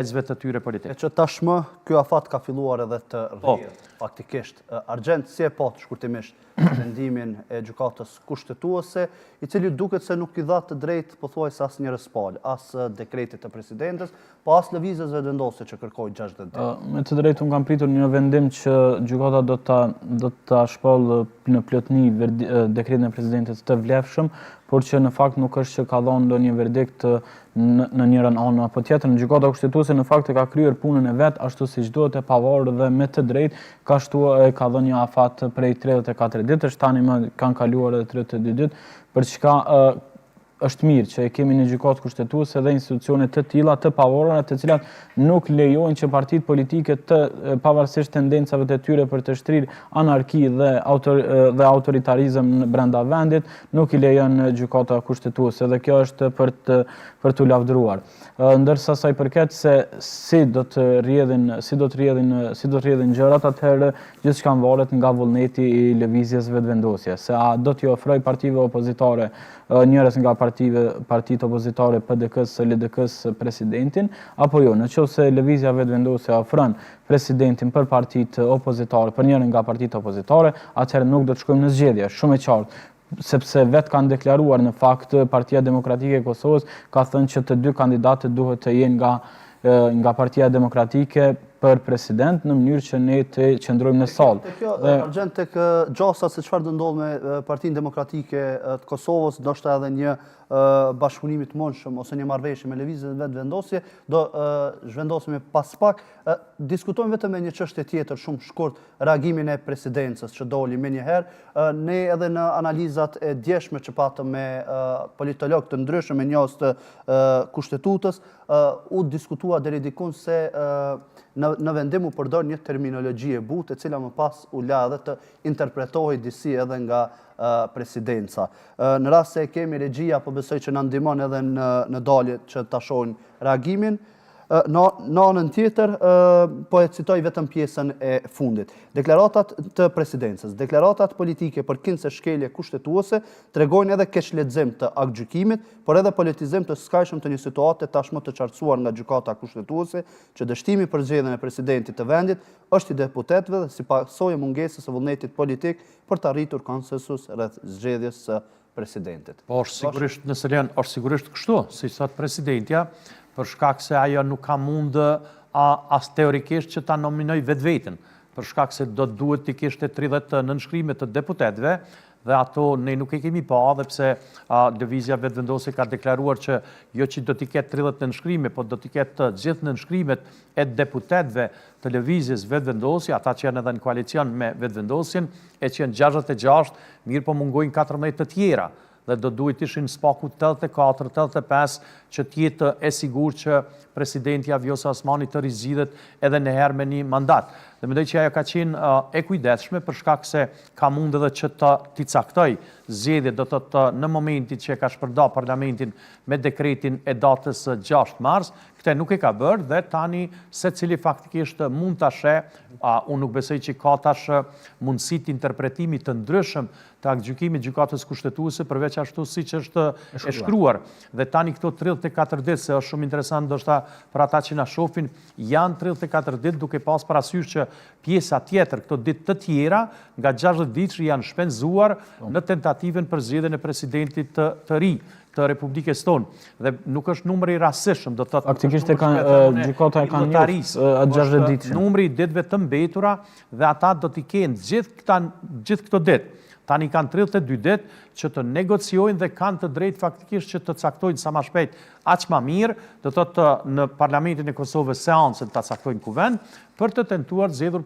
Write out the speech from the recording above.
të tyre politike. Që tashmë, ky afat ka filluar edhe të rrjedhë, faktikisht. Argjend, si e pat shkurtimisht vendimin e gjykatës kushtetuese, i cili duket se nuk i dha të drejtë pothuajse as një respal, as dekretit të presidentes, po as lëvizjes vendosje që kërkoi 68. Me të drejtë unë kam pritur një vendim që gjykata do ta shpall në plotni dekretin e presidentit të vlefshëm, por që në fakt nuk është që ka dhënë ndonjë verdikt në njërin anë apo tjetrën. Gjykata kushtetuese në fakt e ka kryer punën e vet ashtu siç duhet, e pavarur dhe me të drejtë ka dhënë një afat prej 34 ditësh, tani më kanë kaluar edhe 32 ditë, për çka është mirë që e kemi një gjykatë kushtetuese dhe institucione të tilla të pavarura, të cilat nuk lejojnë që partitë politike pavarësisht tendencave të tyre për të shtrirë anarki dhe autoritarizëm brenda vendit, nuk i lejon gjykata kushtetuese dhe kjo është për të lavdëruar. Ndërsa sa i përket se si do të rrjedhin gjërat, atëherë gjithçka varet nga vullneti i lëvizjes vetëvendosje. Se a do t'i ofroj partive opozitare njërës nga partitë opozitare PDK-s, LDK-s presidentin, apo jo, nëse lëvizja vetëvendosje ofron presidentin për partitë opozitare, për njërën nga partitë opozitare, atëherë nuk do të shkojmë në zgjedhje, shumë e qartë, sepse vetë kanë deklaruar në fakt Partia Demokratike e Kosovës ka thënë që të dy kandidatët duhet të jenë nga Partia Demokratike për president në mënyrë që ne të qëndrojmë në sallë. Argjend tek gjasa se çfarë do ndodh me Partinë Demokratike të Kosovës, ndoshta edhe një bashkëpunimi të mundshëm ose një marrëveshje me lëvizjen vetvendosje, do zhvendosemi pas pak. Diskutojmë vetëm me një çështje tjetër shumë shkurt, reagimin e presidencës që doli më një herë. Ne edhe në analizat e djeshme që patëm me politologë të ndryshëm, me njohës të kushtetutës, u diskutua deri diku se në vendim u përdor një terminologji e butë, e cila më pas u la edhe të interpretohej disi edhe nga presidenca. Në rast se kemi regjia, po besoj që na ndihmon edhe në dalje që ta shohin reagimin. Në anën tjetër, po e citoj vetëm pjesën e fundit. Deklaratat të presidencës, deklaratat politike për kinë shkelje kushtetuese tregojnë edhe keqlexim të aktgjykimit, por edhe politizim të skajshëm të një situate tashmë të qartësuar nga gjykata kushtetuese, që dështimi për zgjedhjen e presidentit të vendit është i deputetëve dhe si pasojë mungesës së vullnetit politik për të arritur konsensus rreth zgjedhjes së presidentit. Po nëse është sigurisht kështu, siç thot presidentja, për shkak se ajo nuk ka mundë as teorikisht që ta nominoj vetveten, për shkak se do duhet t'i kishte 30 nënshkrime të deputetëve, dhe ato ne nuk e kemi pa, dhe pse lëvizja vetvendosje ka deklaruar që jo që do t'i ketë 30 nënshkrime, po do t'i ketë gjithë nënshkrimet e deputetëve të lëvizjes vetvendosje, ata që janë edhe në koalicion me vetvendosjen, e që janë 66, mirë po mungojnë 14 të tjera, dhe do duhet ishin spaku 84, 85, që tjetë e sigur që presidentja Vjosa Osmani të rizidhet edhe në herë me një mandat. Dhe mendoj që ajo ka qenë e kujdesshme për shkak se ka mund edhe që t'i caktoj zgjedhje do të në momentit që e ka shpërnda parlamentin me dekretin e datës 6 mars, këtë nuk e ka bërë dhe tani secili faktikisht mund ta sheh, unë nuk besoj që ka tash mundësi të interpretimit të ndryshëm të aktgjykimit gjykatës kushtetuese përveç ashtu siç është e shkruar. Dhe tani këto 34 ditë, se është shumë interesant ndoshta për ata që na shohin, janë 34 ditë duke pas parasysh që pjesa tjetër, këto ditë të tjera, nga 60 ditë janë shpenzuar në tentativën për zgjedhjen e presidentit të ri të Republikës tonë. Dhe nuk është numri rastësishëm, do të thotë faktikisht gjykata e kanë atë 60 ditë. Numri i ditëve të mbetura dhe ata do t'i kenë gjithë këto ditë. Tani kanë 32 ditë që të negociojnë dhe kanë të drejtë faktikisht që të caktojnë sa më shpejt aq më mirë, do të thotë në Parlamentin e Kosovës seancën ta caktojnë kuvend për të tentuar zgjedhur